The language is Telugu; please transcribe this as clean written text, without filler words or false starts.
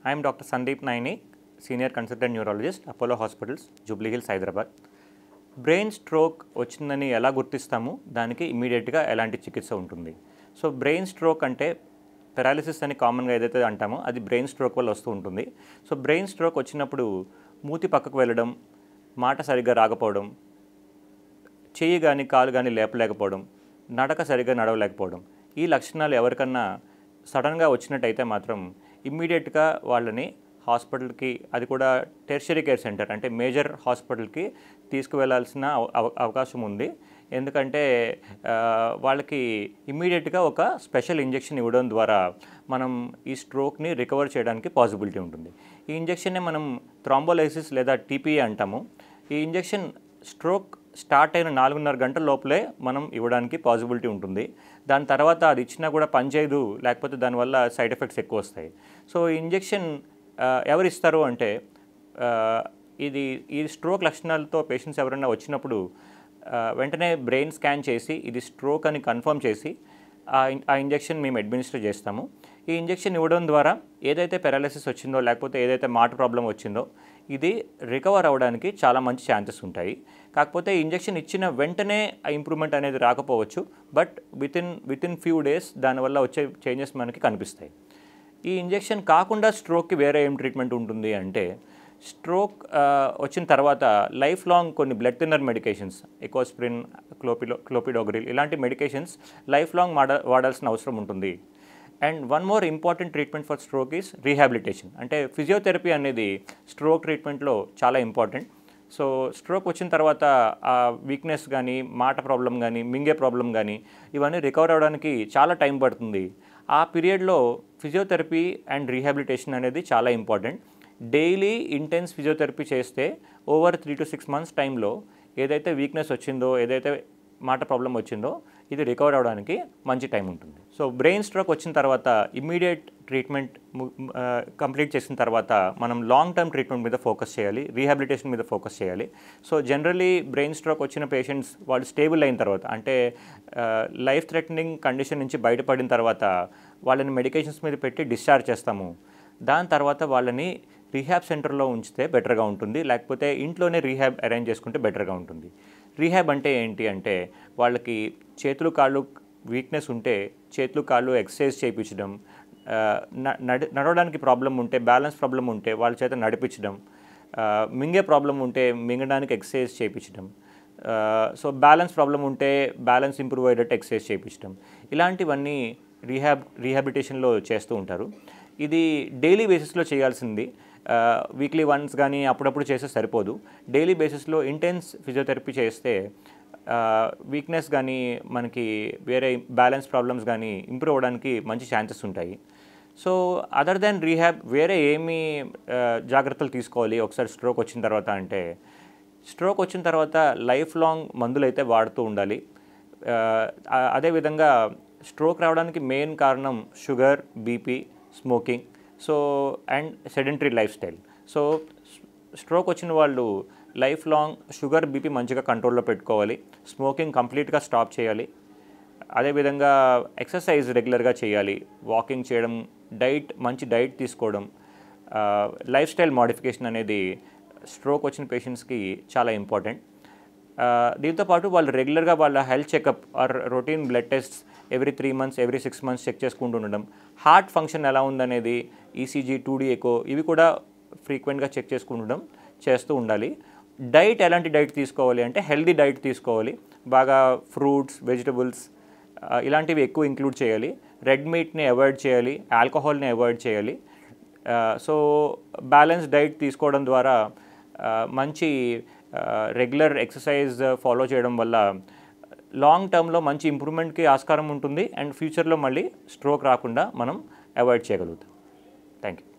I am Dr. Sandeep Naini, Senior Consultant Neurologist, Apollo Hospitals, Jubilee Hills, Hyderabad. Brain stroke వచ్చిందని ఎలా గుర్తిస్తాము, దానికి ఇమ్మీడియట్గా ఎలాంటి చికిత్స ఉంటుంది? సో బ్రెయిన్ స్ట్రోక్ అంటే పెరాలిసిస్ అని కామన్గా ఏదైతే అంటామో అది బ్రెయిన్ స్ట్రోక్ వల్ల వస్తూ ఉంటుంది. సో బ్రెయిన్ స్ట్రోక్ వచ్చినప్పుడు మూతి పక్కకు వెళ్ళడం, మాట సరిగ్గా రాకపోవడం, చెయ్యి కానీ కాలు కానీ లేపలేకపోవడం, నడక సరిగ్గా నడవలేకపోవడం, ఈ లక్షణాలు ఎవరికన్నా సడన్గా వచ్చినట్టయితే మాత్రం ఇమ్మీడియట్గా వాళ్ళని హాస్పిటల్కి, అది కూడా టెర్షరీ కేర్ సెంటర్ అంటే మేజర్ హాస్పిటల్కి తీసుకువెళ్లాల్సిన అవకాశం ఉంది. ఎందుకంటే వాళ్ళకి ఇమ్మీడియట్గా ఒక స్పెషల్ ఇంజెక్షన్ ఇవ్వడం ద్వారా మనం ఈ స్ట్రోక్ని రికవర్ చేయడానికి పాసిబిలిటీ ఉంటుంది. ఈ ఇంజెక్షన్నే మనం థ్రాంబోలైసిస్ లేదా టీపీఏ అంటాము. ఈ ఇంజెక్షన్ స్ట్రోక్ స్టార్ట్ అయిన 4.5 గంటల లోపలే మనం ఇవ్వడానికి పాసిబిలిటీ ఉంటుంది. దాని తర్వాత అది ఇచ్చినా కూడా పనిచేయదు, లేకపోతే దానివల్ల సైడ్ ఎఫెక్ట్స్ ఎక్కువ వస్తాయి. సో ఈ ఇంజెక్షన్ ఎవరు ఇస్తారు అంటే ఈ స్ట్రోక్ లక్షణాలతో పేషెంట్స్ ఎవరైనా వచ్చినప్పుడు వెంటనే బ్రెయిన్ స్కాన్ చేసి ఇది స్ట్రోక్ అని కన్ఫర్మ్ చేసి ఆ ఇంజెక్షన్ మేము అడ్మినిస్టర్ చేస్తాము. ఈ ఇంజెక్షన్ ఇవ్వడం ద్వారా ఏదైతే పారాలిసిస్ వచ్చిందో, లేకపోతే ఏదైతే మాట ప్రాబ్లం వచ్చిందో ఇది రికవర్ అవ్వడానికి చాలా మంచి ఛాన్సెస్ ఉంటాయి. కాకపోతే ఇంజెక్షన్ ఇచ్చిన వెంటనే ఆ ఇంప్రూవ్మెంట్ అనేది రాకపోవచ్చు, బట్ వితిన్ ఫ్యూ డేస్ దానివల్ల వచ్చే చేంజెస్ మనకి కనిపిస్తాయి. ఈ ఇంజెక్షన్ కాకుండా స్ట్రోక్కి వేరే ఏం ట్రీట్మెంట్ ఉంటుంది అంటే, స్ట్రోక్ వచ్చిన తర్వాత లైఫ్ లాంగ్ కొన్ని blood thinner medications, Ecosprin, clopidogrel ఇలాంటి మెడికేషన్స్ లైఫ్ లాంగ్ వాడాల్సిన అవసరం ఉంటుంది. And one more important treatment for stroke is rehabilitation. అంటే ఫిజియోథెరపీ అనేది స్ట్రోక్ ట్రీట్మెంట్లో చాలా ఇంపార్టెంట్. సో స్ట్రోక్ వచ్చిన తర్వాత ఆ వీక్నెస్ కానీ, మాట ప్రాబ్లం కానీ, మింగే ప్రాబ్లం కానీ ఇవన్నీ రికవర్ అవ్వడానికి చాలా టైం పడుతుంది. ఆ పీరియడ్లో ఫిజియోథెరపీ అండ్ రీహాబిలిటేషన్ అనేది చాలా ఇంపార్టెంట్. డైలీ ఇంటెన్స్ ఫిజియోథెరపీ చేస్తే ఓవర్ 3 to 6 months టైంలో ఏదైతే వీక్నెస్ వచ్చిందో, ఏదైతే మాట ప్రాబ్లం వచ్చిందో ఇది రికవర్ అవ్వడానికి మంచి టైం ఉంటుంది. సో బ్రెయిన్ స్ట్రోక్ వచ్చిన తర్వాత ఇమ్మీడియట్ ట్రీట్మెంట్ కంప్లీట్ చేసిన తర్వాత మనం లాంగ్ టర్మ్ ట్రీట్మెంట్ మీద ఫోకస్ చేయాలి, రీహాబిలిటేషన్ మీద ఫోకస్ చేయాలి. సో జనరలీ బ్రెయిన్ స్ట్రోక్ వచ్చిన పేషెంట్స్ వాళ్ళు స్టేబుల్ అయిన తర్వాత, అంటే లైఫ్ థ్రెటనింగ్ కండిషన్ నుంచి బయటపడిన తర్వాత వాళ్ళని మెడికేషన్స్ మీద పెట్టి డిశ్చార్జ్ చేస్తాము. దాని తర్వాత వాళ్ళని రీహాబ్ సెంటర్లో ఉంచితే బెటర్గా ఉంటుంది, లేకపోతే ఇంట్లోనే రీహాబ్ అరేంజ్ చేసుకుంటే బెటర్గా ఉంటుంది. రీహాబ్ అంటే ఏంటి అంటే, వాళ్ళకి చేతులు కాళ్ళు వీక్నెస్ ఉంటే చేతులు కాళ్ళు ఎక్సర్సైజ్ చేయించడం, నడవడానికి ప్రాబ్లం ఉంటే, బ్యాలెన్స్ ప్రాబ్లం ఉంటే వాళ్ళ చేత నడిపించడం, మింగే ప్రాబ్లం ఉంటే మింగడానికి ఎక్సర్సైజ్ చేయించడం, సో బ్యాలెన్స్ ప్రాబ్లం ఉంటే బ్యాలెన్స్ ఇంప్రూవ్ అయ్యేటట్టు ఎక్సర్సైజ్ చేయించడం, ఇలాంటివన్నీ రీహాబిలిటేషన్లో చేస్తూ ఉంటారు. ఇది డైలీ బేసిస్లో చేయాల్సింది. వీక్లీ వన్స్ కానీ అప్పుడప్పుడు చేస్తే సరిపోదు. డైలీ బేసిస్లో ఇంటెన్స్ ఫిజియోథెరపీ చేస్తే వీక్నెస్ కానీ, మనకి వేరే బ్యాలెన్స్ ప్రాబ్లమ్స్ కానీ ఇంప్రూవ్ అవ్వడానికి మంచి ఛాన్సెస్ ఉంటాయి. సో అదర్ దాన్ రీహాబ్ వేరే ఏమి జాగ్రత్తలు తీసుకోవాలి ఒకసారి స్ట్రోక్ వచ్చిన తర్వాత అంటే, స్ట్రోక్ వచ్చిన తర్వాత లైఫ్ లాంగ్ మందులు అయితే వాడుతూ ఉండాలి. అదేవిధంగా స్ట్రోక్ రావడానికి మెయిన్ కారణం sugar, BP, smoking, so and sedentary life style. So stroke వచ్చిన వాళ్ళు లైఫ్ లాంగ్ షుగర్, బీపీ మంచిగా కంట్రోల్లో పెట్టుకోవాలి, స్మోకింగ్ కంప్లీట్గా స్టాప్ చేయాలి, అదేవిధంగా ఎక్సర్సైజ్ రెగ్యులర్గా చేయాలి, వాకింగ్ చేయడం, మంచి డైట్ తీసుకోవడం, లైఫ్ స్టైల్ మోడిఫికేషన్ అనేది స్ట్రోక్ వచ్చిన పేషెంట్స్కి చాలా ఇంపార్టెంట్. దీంతోపాటు వాళ్ళు రెగ్యులర్గా వాళ్ళ health checkup or routine blood tests every 3 months, every 6 months check చేసుకుంటూ ఉండడం, హార్ట్ ఫంక్షన్ ఎలా ఉందనేది ఈసీజీ, 2D ఎకో ఇవి కూడా ఫ్రీక్వెంట్గా చెక్ చేసుకుంటూ చేస్తూ ఉండాలి. డైట్ ఎలాంటి డైట్ తీసుకోవాలి అంటే హెల్దీ డైట్ తీసుకోవాలి. బాగా ఫ్రూట్స్, వెజిటబుల్స్ ఇలాంటివి ఎక్కువ ఇంక్లూడ్ చేయాలి. రెడ్ మీట్ని అవాయిడ్ చేయాలి, ఆల్కహాల్ని అవాయిడ్ చేయాలి. సో బ్యాలెన్స్ డైట్ తీసుకోవడం ద్వారా మంచి రెగ్యులర్ ఎక్సర్సైజ్ ఫాలో చేయడం వల్ల లాంగ్ టర్మ్లో మంచి ఇంప్రూవ్మెంట్కి ఆస్కారం ఉంటుంది. అండ్ ఫ్యూచర్లో మళ్ళీ స్ట్రోక్ రాకుండా మనం అవాయిడ్ చేయగలుగుతాం. Thank you.